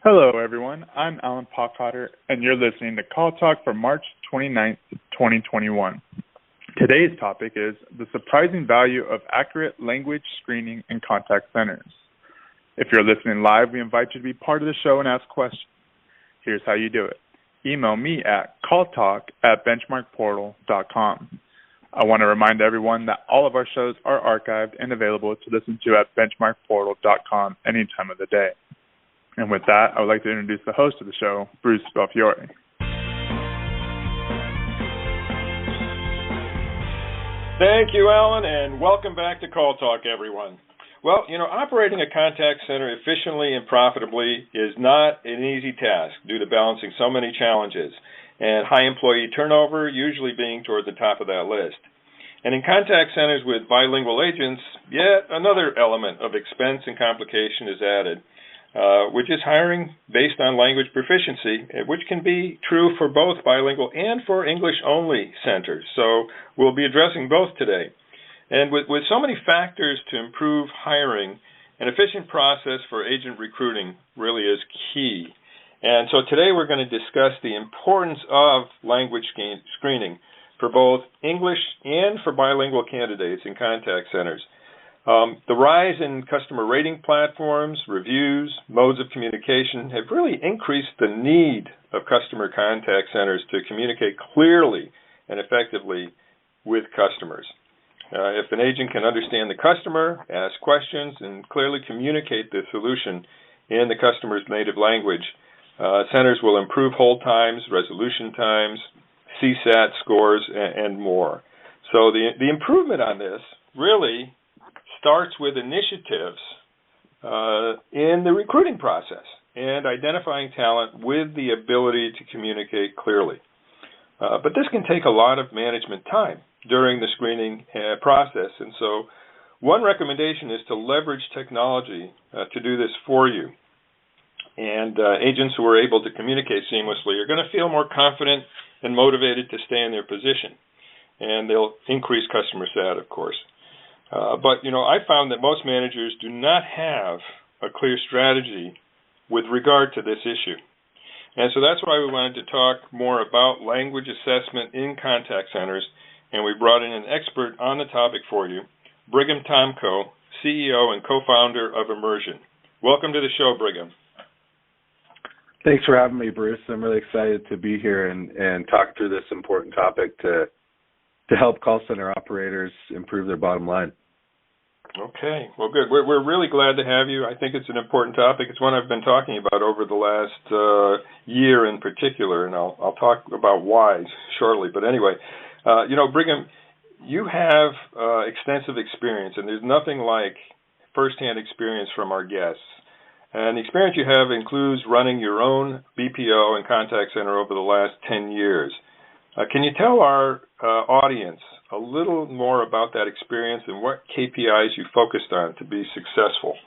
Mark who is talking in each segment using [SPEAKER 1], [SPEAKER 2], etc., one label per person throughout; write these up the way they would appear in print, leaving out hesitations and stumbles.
[SPEAKER 1] Hello, everyone. I'm Alan Pockhotter, and you're listening to Call Talk for March 29th, 2021. Today's topic is the surprising value of accurate language screening in contact centers. If you're listening live, we invite you to be part of the show and ask questions. Here's how you do it. Email me at calltalk@benchmarkportal.com. I want to remind everyone that all of our shows are archived and available to listen to at benchmarkportal.com any time of the day. And with that, I would like to introduce the host of the show, Bruce Belfiore.
[SPEAKER 2] Thank you, Alan, and welcome back to Call Talk, everyone. Well, operating a contact center efficiently and profitably is not an easy task due to balancing so many challenges, and high employee turnover usually being toward the top of that list. And in contact centers with bilingual agents, yet another element of expense and complication is added, which is hiring based on language proficiency, which can be true for both bilingual and for English-only centers. So we'll be addressing both today. And with so many factors to improve hiring, an efficient process for agent recruiting really is key. And so today we're going to discuss the importance of language screening for both English and for bilingual candidates in contact centers. The rise in customer rating platforms, reviews, modes of communication have really increased the need of customer contact centers to communicate clearly and effectively with customers. If an agent can understand the customer, ask questions, and clearly communicate the solution in the customer's native language, centers will improve hold times, resolution times, CSAT scores, and more. So the improvement on this really starts with initiatives in the recruiting process and identifying talent with the ability to communicate clearly. But this can take a lot of management time during the screening process, and so one recommendation is to leverage technology to do this for you. And agents who are able to communicate seamlessly are going to feel more confident and motivated to stay in their position, and they'll increase customer sat, of course. But I found that most managers do not have a clear strategy with regard to this issue. And so that's why we wanted to talk more about language assessment in contact centers, and we brought in an expert on the topic for you, Brigham Tomco, CEO and co-founder of Emmersion. Welcome to the show, Brigham.
[SPEAKER 3] Thanks for having me, Bruce. I'm really excited to be here and talk through this important topic to help call center operators improve their bottom line.
[SPEAKER 2] Okay, well, good. We're really glad to have you. I think it's an important topic. It's one I've been talking about over the last year in particular, and I'll talk about why shortly. But anyway, Brigham, you have extensive experience, and there's nothing like firsthand experience from our guests. And the experience you have includes running your own BPO and contact center over the last 10 years. Can you tell our audience a little more about that experience and what KPIs you focused on to be successful?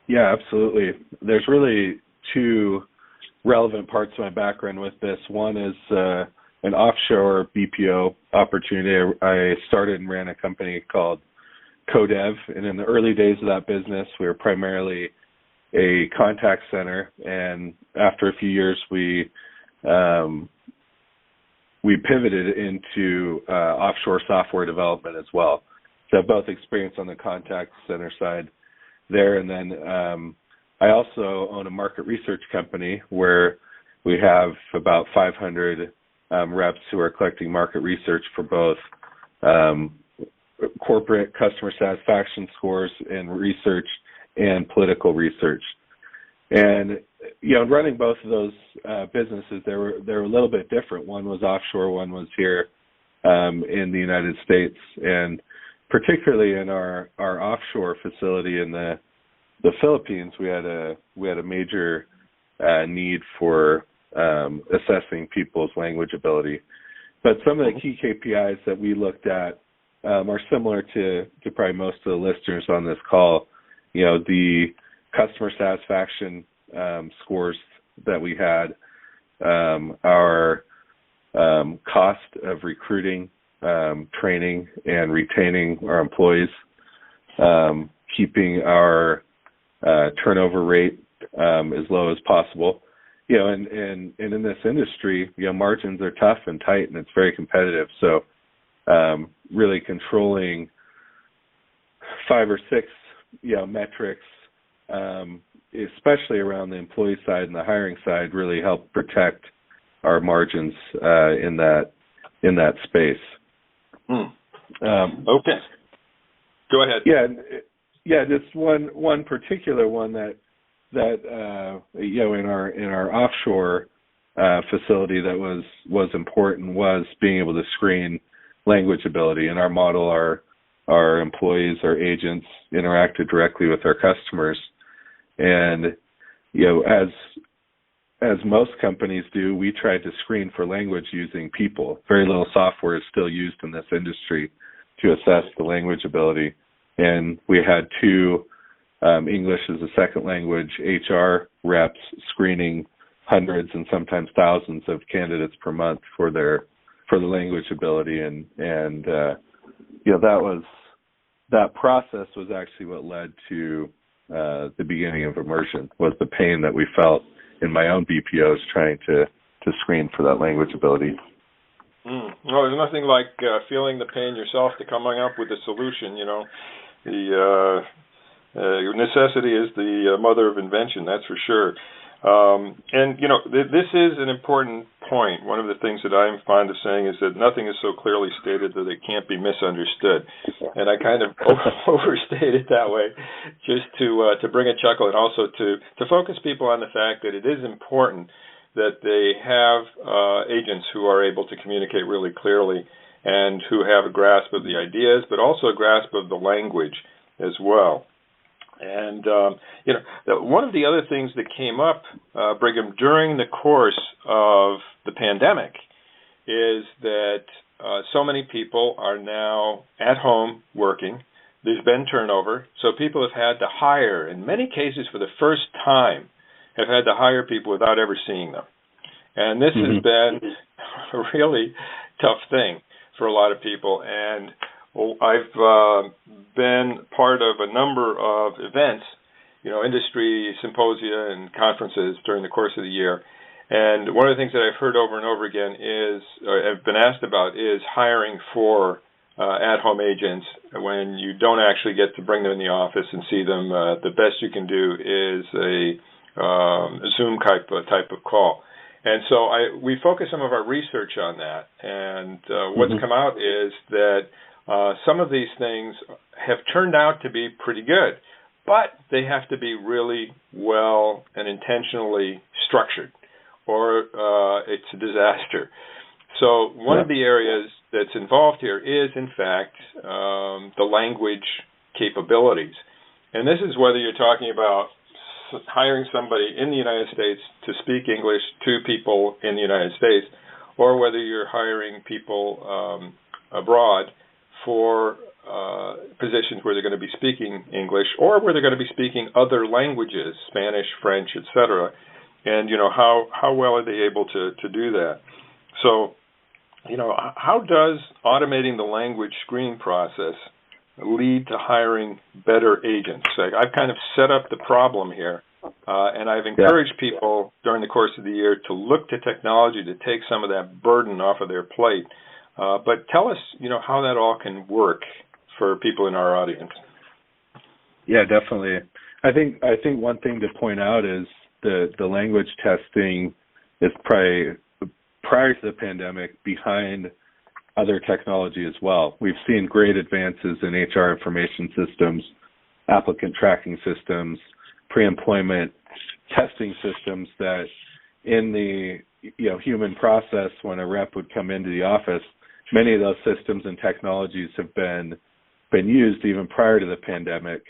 [SPEAKER 3] Yeah, absolutely. There's really two relevant parts to my background with this. One is an offshore BPO opportunity. I started and ran a company called CoDev, and in the early days of that business, we were primarily a contact center, and after a few years, we pivoted into offshore software development as well. So I have both experience on the contact center side there, and then I also own a market research company where we have about 500 reps who are collecting market research for both corporate customer satisfaction scores and research and political research. And running both of those businesses, they were a little bit different. One was offshore, one was here in the United States, and particularly in our offshore facility in the Philippines, we had a major need for assessing people's language ability. But some of the key KPIs that we looked at are similar to probably most of the listeners on this call. The customer satisfaction scores that we had, our cost of recruiting, training, and retaining our employees, keeping our turnover rate as low as possible. And in this industry, margins are tough and tight, and it's very competitive. So really controlling 5 or 6 metrics, especially around the employee side and the hiring side, really help protect our margins in that space.
[SPEAKER 2] Okay, go ahead.
[SPEAKER 3] Yeah, just one particular one that in our offshore facility that was important was being able to screen language ability. In our model, our employees, our agents interacted directly with our customers, and as most companies do, we tried to screen for language using people. Very little software is still used in this industry to assess the language ability, and we had 2 English as a second language HR reps screening hundreds and sometimes thousands of candidates per month for the language ability, and that process was actually what led to the beginning of Emmersion, was the pain that we felt in my own BPOs trying to screen for that language ability.
[SPEAKER 2] Well, there's nothing like feeling the pain yourself to coming up with a solution. The necessity is the mother of invention, that's for sure. This is an important point. One of the things that I'm fond of saying is that nothing is so clearly stated that it can't be misunderstood. And I kind of overstate it that way just to bring a chuckle, and also to focus people on the fact that it is important that they have agents who are able to communicate really clearly and who have a grasp of the ideas, but also a grasp of the language as well. And, one of the other things that came up, Brigham, during the course of the pandemic is that so many people are now at home working. There's been turnover, so people have had to hire, in many cases for the first time, have had to hire people without ever seeing them. And this has been a really tough thing for a lot of people. And I've been part of a number of events, industry symposia and conferences during the course of the year. And one of the things that I've heard over and over again I've been asked about, is hiring for at-home agents when you don't actually get to bring them in the office and see them. The best you can do is a Zoom type of call. And so we focus some of our research on that. And what's come out is that some of these things have turned out to be pretty good, but they have to be really well and intentionally structured, or it's a disaster. So one of the areas that's involved here is, in fact, the language capabilities. And this is whether you're talking about hiring somebody in the United States to speak English to people in the United States, or whether you're hiring people abroad for positions where they're going to be speaking English, or where they're going to be speaking other languages, Spanish, French, etc. And how well are they able to do that? So, how does automating the language screening process lead to hiring better agents? I've kind of set up the problem here, and I've encouraged people during the course of the year to look to technology to take some of that burden off of their plate. But tell us, how that all can work for people in our audience.
[SPEAKER 3] Yeah, definitely. I think one thing to point out is the language testing is probably, prior to the pandemic, behind other technology as well. We've seen great advances in HR information systems, applicant tracking systems, pre-employment testing systems that in the human process, when a rep would come into the office, many of those systems and technologies have been used even prior to the pandemic.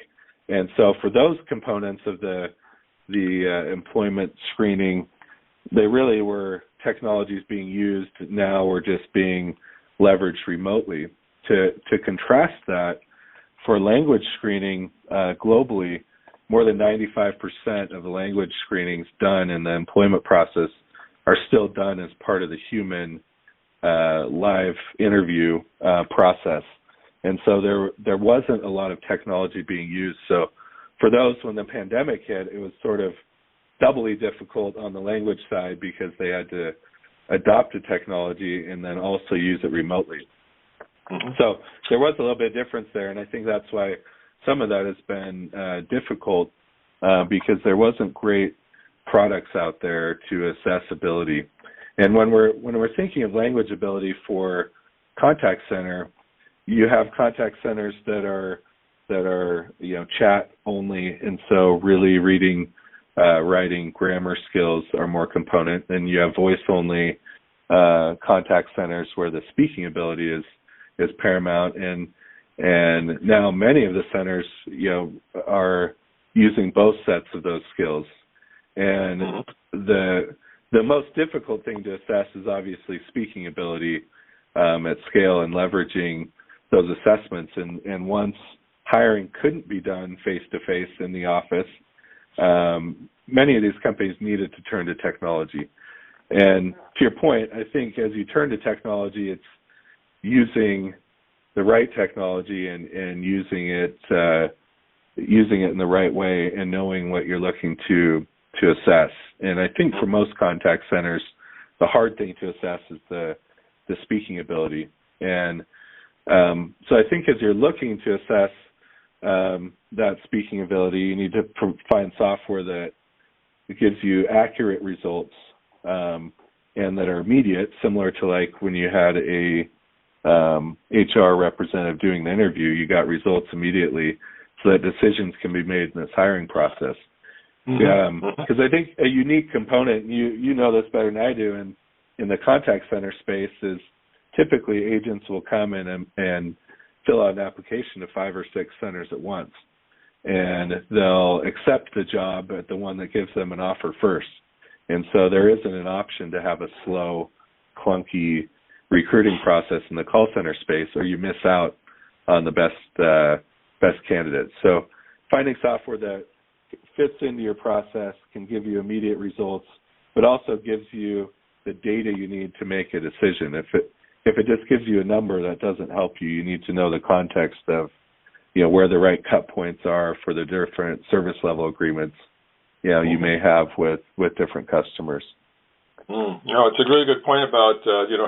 [SPEAKER 3] And so for those components of the employment screening, they really were technologies being used now or just being leveraged remotely. To contrast that, for language screening globally, more than 95% of the language screenings done in the employment process are still done as part of the human live interview process. And so there wasn't a lot of technology being used. So for those, when the pandemic hit, it was sort of doubly difficult on the language side because they had to adopt the technology and then also use it remotely. Mm-hmm. So there was a little bit of difference there, and I think that's why some of that has been difficult because there wasn't great products out there to assess ability. And when we're thinking of language ability for contact center, you have contact centers that are chat only, and so really reading, writing, grammar skills are more component. And you have voice only contact centers where the speaking ability is paramount. And now many of the centers are using both sets of those skills. And the most difficult thing to assess is obviously speaking ability at scale and leveraging those assessments. And once hiring couldn't be done face-to-face in the office, many of these companies needed to turn to technology. And to your point, I think as you turn to technology, it's using the right technology and using it in the right way and knowing what you're looking to assess. And I think for most contact centers, the hard thing to assess is the speaking ability. And so I think as you're looking to assess that speaking ability, you need to find software that gives you accurate results and that are immediate, similar to like when you had a HR representative doing the interview, you got results immediately so that decisions can be made in this hiring process. Because I think a unique component, you know this better than I do, in the contact center space is typically agents will come in and fill out an application to 5 or 6 centers at once. And they'll accept the job at the one that gives them an offer first. And so there isn't an option to have a slow, clunky recruiting process in the call center space, or you miss out on the best candidates. So finding software that fits into your process, can give you immediate results, but also gives you the data you need to make a decision. If it just gives you a number, that doesn't help you. You need to know the context of, where the right cut points are for the different service level agreements, you may have with different customers.
[SPEAKER 2] It's a really good point about,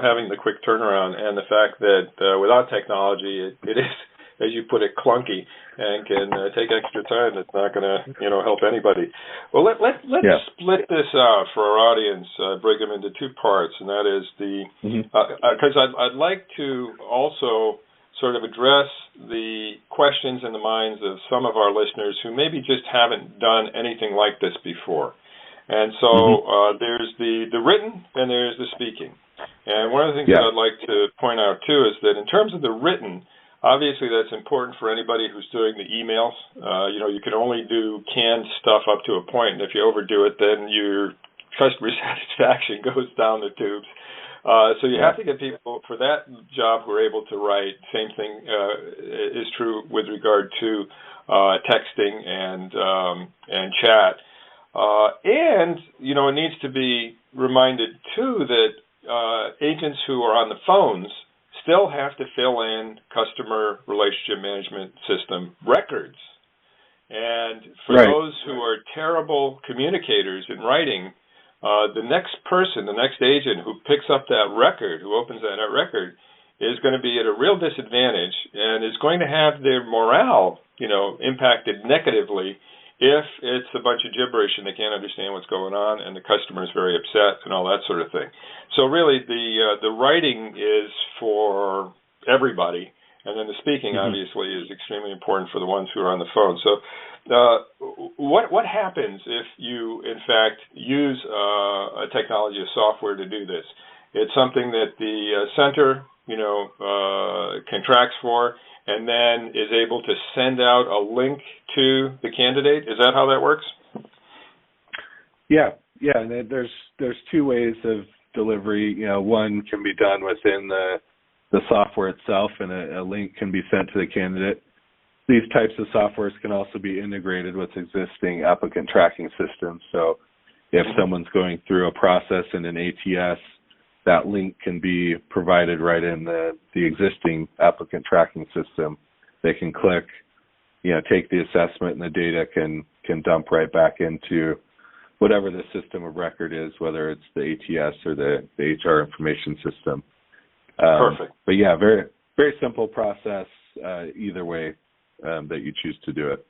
[SPEAKER 2] having the quick turnaround and the fact that without technology, it is, as you put it, clunky and can take extra time. That's not going to, help anybody. Well, let's split this out for our audience, Brigham, into 2 parts, and that is because I'd like to also sort of address the questions in the minds of some of our listeners who maybe just haven't done anything like this before. And so there's the written and there's the speaking. And one of the things that I'd like to point out, too, is that in terms of the written, obviously that's important for anybody who's doing the emails. You can only do canned stuff up to a point, and if you overdo it, then your customer satisfaction goes down the tubes. So you have to get people for that job who are able to write. Same thing is true with regard to texting and chat. And, it needs to be reminded, too, that agents who are on the phones still have to fill in customer relationship management system records. And for those who are terrible communicators in writing, the next agent who picks up that record, who opens that record, is going to be at a real disadvantage and is going to have their morale, impacted negatively if it's a bunch of gibberish and they can't understand what's going on and the customer is very upset and all that sort of thing. So really the writing is for everybody, and then the speaking obviously is extremely important for the ones who are on the phone. So what happens if you, in fact, use a technology, a software to do this? It's something that the center, contracts for, and then is able to send out a link to the candidate. Is that how that works?
[SPEAKER 3] Yeah. And there's 2 ways of delivery. One can be done within the software itself, and a link can be sent to the candidate. These types of softwares can also be integrated with existing applicant tracking systems. So if someone's going through a process in an ATS, that link can be provided right in the existing applicant tracking system. They can click, take the assessment, and the data can dump right back into whatever the system of record is, whether it's the ATS or the HR information system.
[SPEAKER 2] Perfect.
[SPEAKER 3] But yeah, very, very simple process either way that you choose to do it.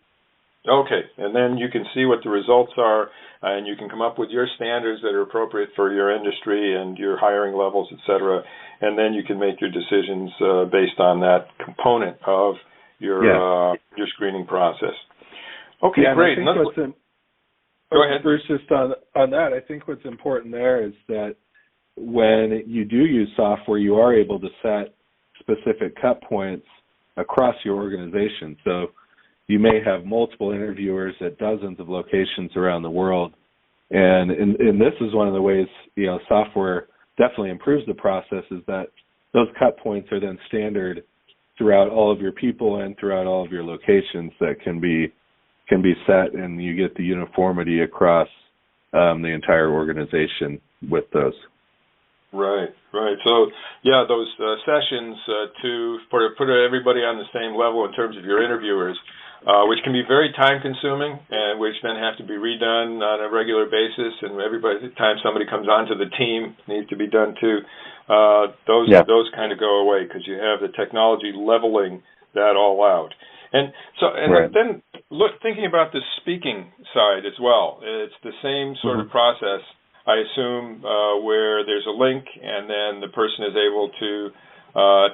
[SPEAKER 2] Okay, and then you can see what the results are, and you can come up with your standards that are appropriate for your industry and your hiring levels, et cetera, and then you can make your decisions based on that component of your screening process. Okay, great. Go ahead.
[SPEAKER 3] Bruce, just on that, I think what's important there is that when you do use software, you are able to set specific cut points across your organization. So you may have multiple interviewers at dozens of locations around the world. And this is one of the ways, software definitely improves the process, is that those cut points are then standard throughout all of your people and throughout all of your locations that can be set, and you get the uniformity across the entire organization with those.
[SPEAKER 2] Right. So, yeah, those sessions to put everybody on the same level in terms of your interviewers, which can be very time-consuming and which then have to be redone on a regular basis, and the time somebody comes onto the team needs to be done too. Those kind of go away because you have the technology leveling that all out. And then thinking about the speaking side as well, it's the same sort of process, I assume, where there's a link and then the person is able to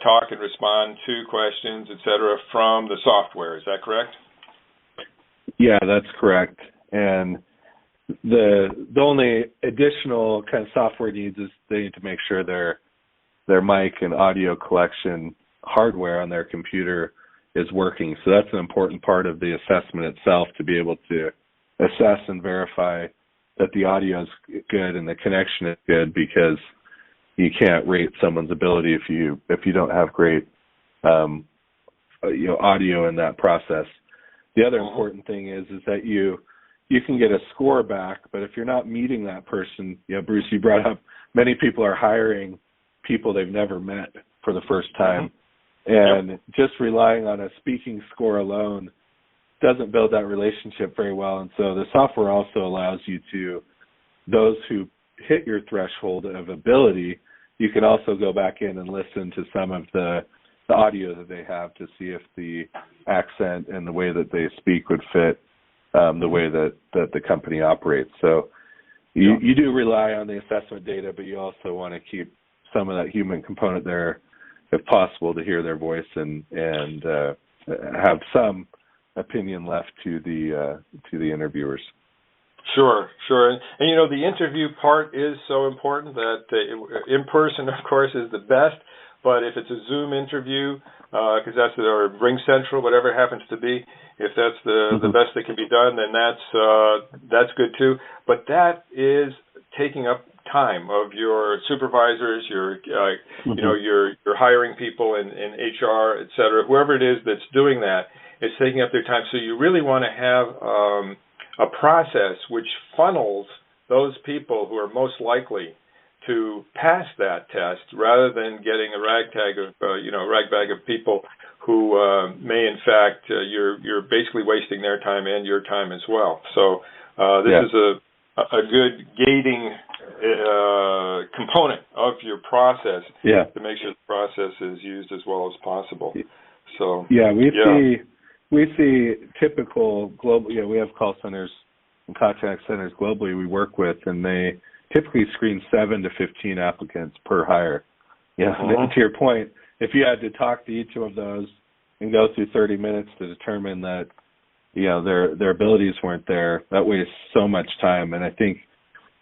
[SPEAKER 2] talk and respond to questions, et cetera, from the software. Is that correct?
[SPEAKER 3] Yeah, that's correct. And the only additional kind of software needs is they need to make sure their mic and audio collection hardware on their computer is working. So that's an important part of the assessment itself, to be able to assess and verify that the audio is good and the connection is good, because you can't rate someone's ability if you don't have great audio in that process. The other important thing is that you can get a score back, but if you're not meeting that person, Bruce, you brought up many people are hiring people they've never met for the first time. And just relying on a speaking score alone doesn't build that relationship very well. And so the software also allows you to, those who hit your threshold of ability, you can also go back in and listen to some of the audio that they have to see if the accent and the way that they speak would fit the way that the company operates. So you do rely on the assessment data, but you also want to keep some of that human component there, if possible, to hear their voice and have some opinion left to the interviewers.
[SPEAKER 2] Sure. And the interview part is so important that in person, of course, is the best. But if it's a Zoom interview, because that's or Ring Central, whatever it happens to be, if that's the best that can be done, then that's good too. But that is taking up time of your supervisors, your hiring people in HR, et cetera, whoever it is that's doing that, is taking up their time. So you really want to have a process which funnels those people who are most likely to pass that test, rather than getting a ragbag of people who may, in fact, you're basically wasting their time and your time as well. So this is a good gating component of your process to make sure the process is used as well as possible. So we see typical global. We have call centers and contact centers globally we work with, and they typically screen 7 to 15 applicants per hire. To your point, if you had to talk to each of those and go through 30 minutes to determine that their abilities weren't there, that wastes so much time. And I think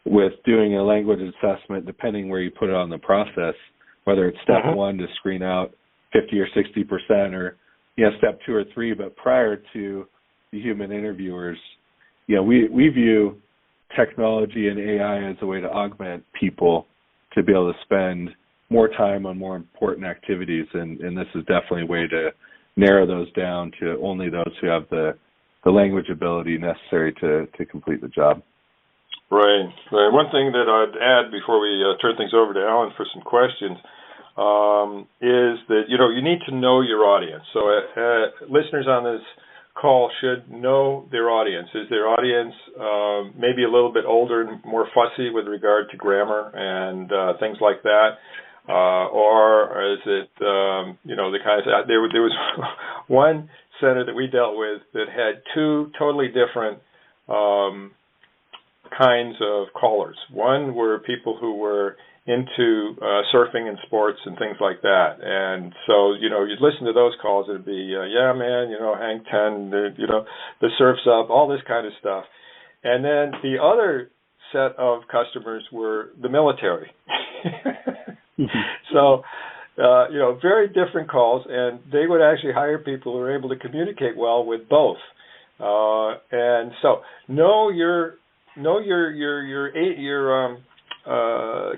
[SPEAKER 2] with doing a language assessment, depending where you put it on the process, whether it's step 1 to screen out 50 or 60%, or step 2 or 3, but prior to the human interviewers, we view technology and AI as a way to augment people to be able to spend more time on more important activities, and this is definitely a way to narrow those down to only those who have the language ability necessary to complete the job. Right. One thing that I'd add before we turn things over to Alan for some questions is that you need to know your audience. So listeners on this call should know their audience? Is their audience maybe a little bit older and more fussy with regard to grammar and things like that? Or is it, the kind of, there was one center that we dealt with that had two totally different kinds of callers. One were people who were into surfing and sports and things like that. And so, you'd listen to those calls, it'd be, yeah, man, hang 10, the surf's up, all this kind of stuff. And then the other set of customers were the military. So, very different calls, and they would actually hire people who are able to communicate well with both. And so, know your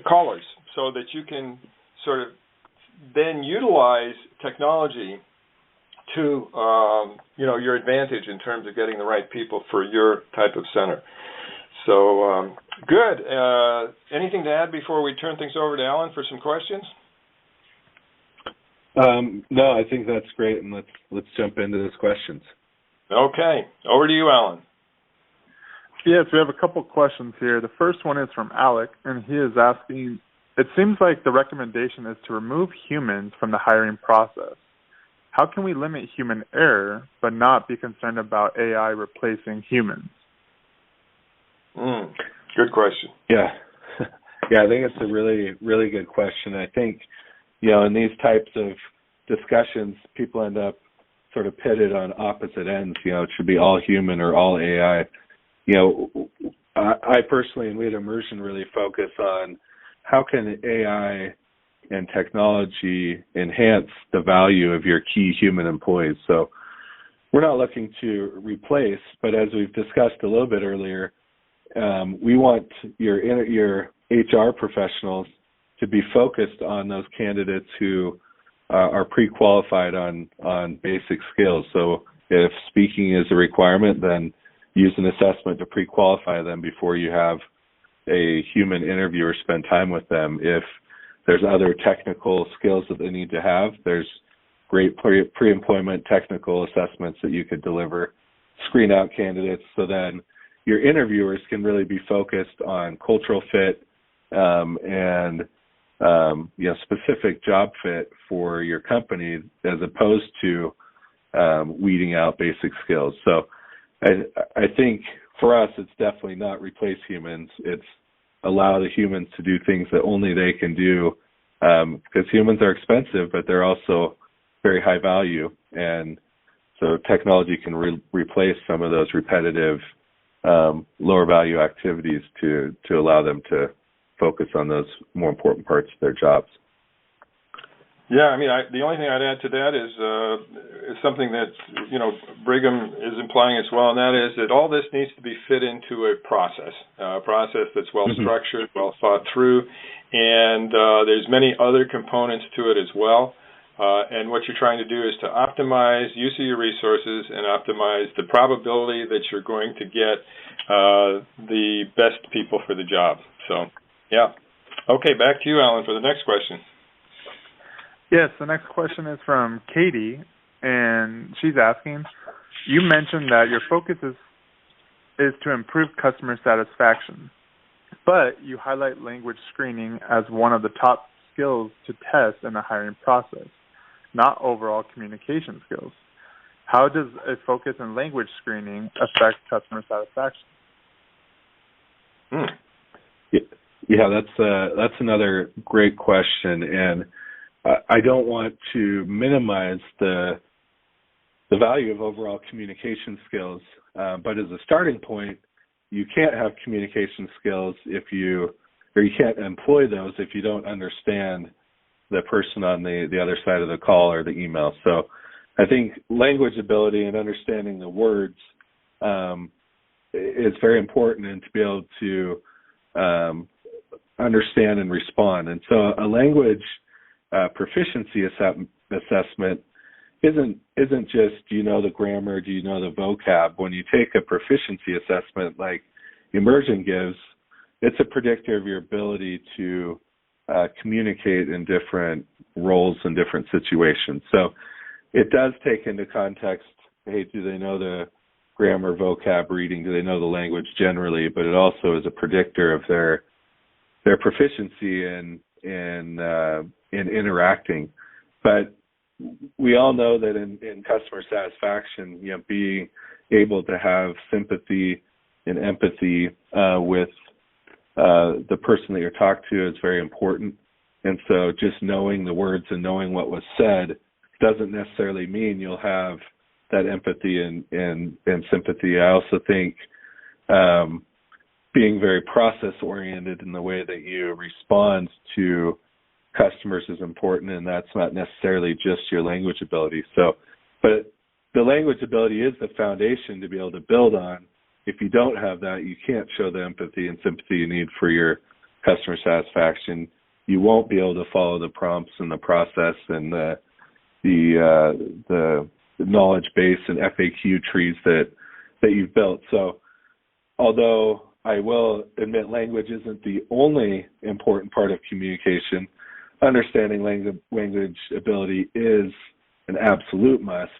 [SPEAKER 2] callers, so that you can sort of then utilize technology to your advantage in terms of getting the right people for your type of center. So good. Anything to add before we turn things over to Alan for some questions?
[SPEAKER 3] No, I think that's great, and let's jump into those questions. Okay,
[SPEAKER 2] over to you, Alan.
[SPEAKER 1] Yes, we have a couple questions here. The first one is from Alec, and he is asking, it seems like the recommendation is to remove humans from the hiring process. How can we limit human error but not be concerned about AI replacing humans?
[SPEAKER 2] Good question.
[SPEAKER 3] Yeah. Yeah, I think it's a really, really good question. I think, in these types of discussions, people end up sort of pitted on opposite ends. It should be all human or all AI. I personally, and we at Emmersion, really focus on how can AI and technology enhance the value of your key human employees. So we're not looking to replace, but as we've discussed a little bit earlier, we want your HR professionals to be focused on those candidates who are pre-qualified on basic skills. So if speaking is a requirement, then use an assessment to pre-qualify them before you have a human interviewer spend time with them. If there's other technical skills that they need to have, there's great pre-employment technical assessments that you could deliver, screen out candidates, so then your interviewers can really be focused on cultural fit and specific job fit for your company, as opposed to weeding out basic skills. So I think for us, it's definitely not replace humans. It's allow the humans to do things that only they can do, because humans are expensive, but they're also very high value. And so technology can replace some of those repetitive, lower value activities to allow them to focus on those more important parts of their jobs.
[SPEAKER 2] Yeah, the only thing I'd add to that is something that, Brigham is implying as well, and that is that all this needs to be fit into a process that's well-structured, well thought through, and there's many other components to it as well. And what you're trying to do is to optimize use of your resources and optimize the probability that you're going to get the best people for the job. So, yeah. Okay, back to you, Alan, for the next question.
[SPEAKER 1] Yes, the next question is from Katie, and she's asking, you mentioned that your focus is to improve customer satisfaction, but you highlight language screening as one of the top skills to test in the hiring process, not overall communication skills. How does a focus in language screening affect customer satisfaction?
[SPEAKER 3] Yeah, that's another great question, and I don't want to minimize the value of overall communication skills, but as a starting point, you can't have communication skills you can't employ those if you don't understand the person on the other side of the call or the email. So I think language ability and understanding the words is very important, and to be able to understand and respond. And so a language proficiency assessment isn't just, do you know the grammar, do you know the vocab? When you take a proficiency assessment like Emmersion gives, it's a predictor of your ability to communicate in different roles and different situations. So it does take into context hey, do they know the grammar, vocab, reading? Do they know the language generally? But it also is a predictor of their proficiency in interacting. But we all know that in customer satisfaction, being able to have sympathy and empathy with the person that you're talking to is very important. And so just knowing the words and knowing what was said doesn't necessarily mean you'll have that empathy and sympathy. I also think being very process-oriented in the way that you respond to customers is important, and that's not necessarily just your language ability. So, but the language ability is the foundation to be able to build on. If you don't have that, you can't show the empathy and sympathy you need for your customer satisfaction. You won't be able to follow the prompts and the process and the knowledge base and FAQ trees that you've built. So, although I will admit language isn't the only important part of communication, understanding language ability is an absolute must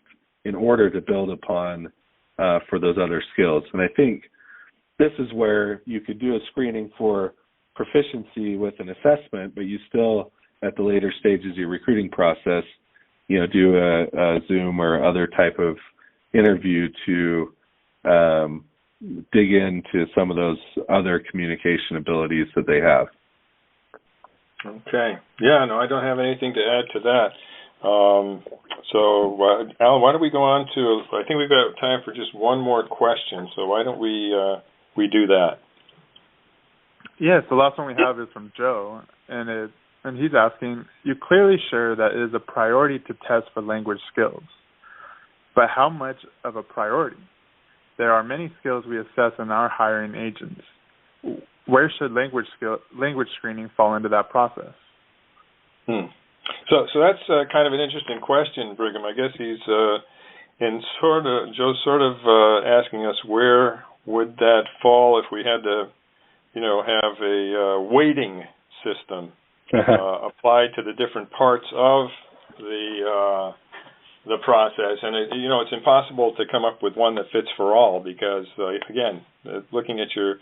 [SPEAKER 3] in order to build upon for those other skills. And I think this is where you could do a screening for proficiency with an assessment, but you still, at the later stages of your recruiting process, do a Zoom or other type of interview to dig into some of those other communication abilities that they have.
[SPEAKER 2] Okay. Yeah, no, I don't have anything to add to that. So, Alan, why don't we go on to, I think we've got time for just one more question, so why don't we do that?
[SPEAKER 1] Yes, the last one we have is from Joe, and he's asking, you clearly share that it is a priority to test for language skills, but how much of a priority? There are many skills we assess in our hiring agents. Where should language screening fall into that process?
[SPEAKER 2] So that's kind of an interesting question, Brigham. I guess he's Joe's sort of asking us where would that fall if we had to, have a weighting system applied to the different parts of the process, and it's impossible to come up with one that fits for all because again, looking at your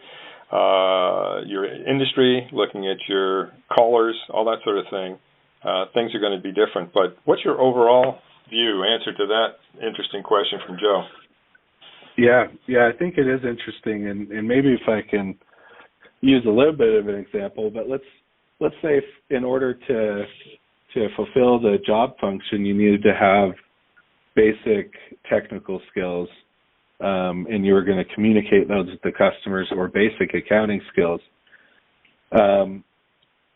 [SPEAKER 2] industry, looking at your callers, all that sort of thing, things are going to be different. But what's your overall answer to that interesting question from Joe?
[SPEAKER 3] Yeah, I think it is interesting, and maybe if I can use a little bit of an example, but let's say if in order to fulfill the job function, you needed to have basic technical skills, and you were going to communicate those with the customers, or basic accounting skills.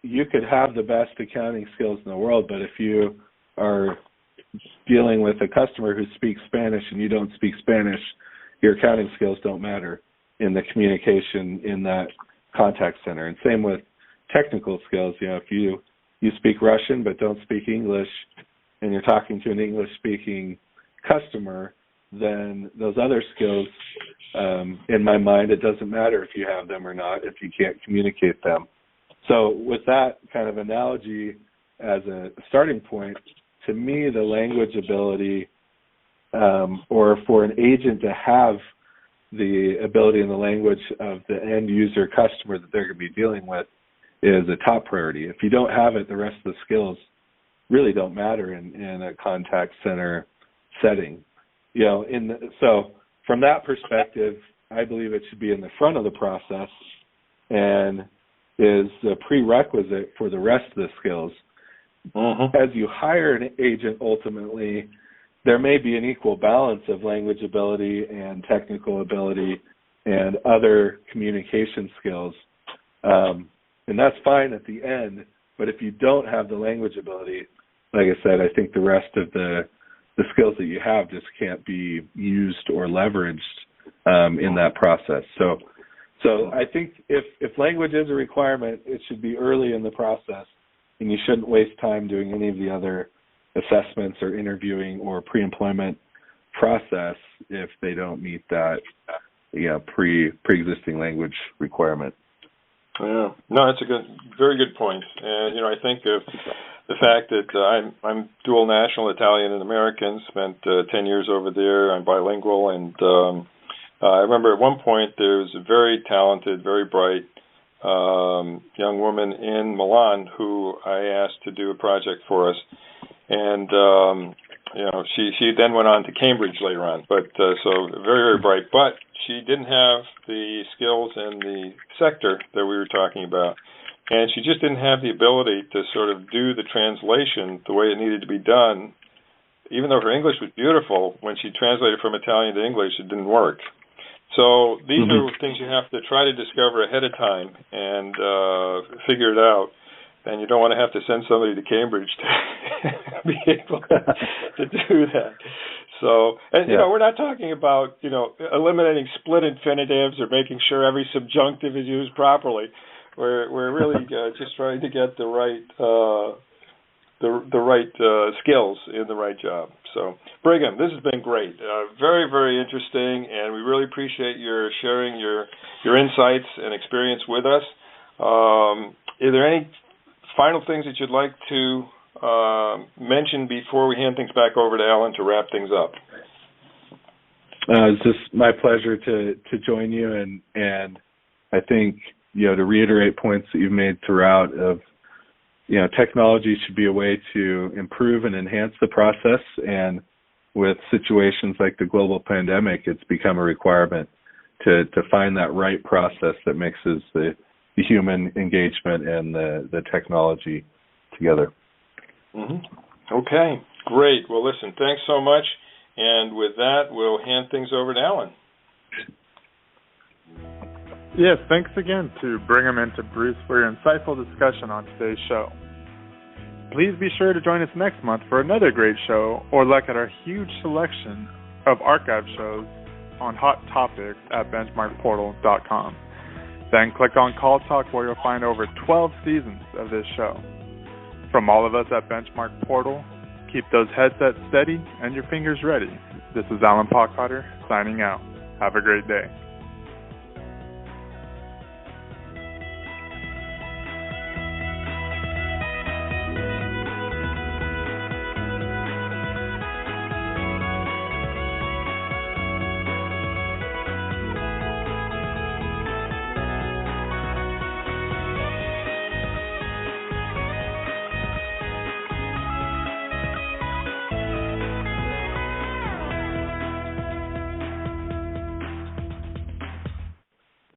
[SPEAKER 3] You could have the best accounting skills in the world, but if you are dealing with a customer who speaks Spanish and you don't speak Spanish, your accounting skills don't matter in the communication in that contact center. And same with technical skills. If you speak Russian but don't speak English, and you're talking to an English-speaking customer, then those other skills, in my mind, it doesn't matter if you have them or not if you can't communicate them. So with that kind of analogy as a starting point, to me, the language ability, or for an agent to have the ability in the language of the end user customer that they're going to be dealing with, is a top priority. If you don't have it, the rest of the skills really don't matter in a contact center setting. So from that perspective, I believe it should be in the front of the process and is a prerequisite for the rest of the skills. As you hire an agent, ultimately, there may be an equal balance of language ability and technical ability and other communication skills. And that's fine at the end, but if you don't have the language ability, like I said, I think the rest of the skills that you have just can't be used or leveraged in that process. So I think if language is a requirement, it should be early in the process, and you shouldn't waste time doing any of the other assessments or interviewing or pre-employment process if they don't meet that pre-existing language requirement.
[SPEAKER 2] Yeah, no, that's a very good point. And I think of the fact that I'm dual national, Italian and American. Spent 10 years over there. I'm bilingual, and I remember at one point there was a very talented, very bright young woman in Milan who I asked to do a project for us, and she then went on to Cambridge later on. But so very, very bright, but she didn't have the skills in the sector that we were talking about. And she just didn't have the ability to sort of do the translation the way it needed to be done. Even though her English was beautiful, when she translated from Italian to English, it didn't work. So these are things you have to try to discover ahead of time and figure it out. And you don't want to have to send somebody to Cambridge to be able to do that. So, and we're not talking about eliminating split infinitives or making sure every subjunctive is used properly. We're really just trying to get the right skills in the right job. So, Brigham, this has been great, very, very interesting, and we really appreciate your sharing your insights and experience with us. Are there any final things that you'd like to mention before we hand things back over to Alan to wrap things up?
[SPEAKER 3] It's just my pleasure to join you, and I think to reiterate points that you've made throughout of technology should be a way to improve and enhance the process, and with situations like the global pandemic, it's become a requirement to find that right process that mixes the human engagement and the technology together.
[SPEAKER 2] Okay, great. Well, listen, thanks so much. And with that, we'll hand things over to Alan.
[SPEAKER 1] Yes, thanks again to Brigham and to Bruce for your insightful discussion on today's show. Please be sure to join us next month for another great show, or look at our huge selection of archive shows on hot topics at BenchmarkPortal.com. Then click on Call Talk, where you'll find over 12 seasons of this show. From all of us at Benchmark Portal, keep those headsets steady and your fingers ready. This is Alan Pockhotter signing out. Have a great day.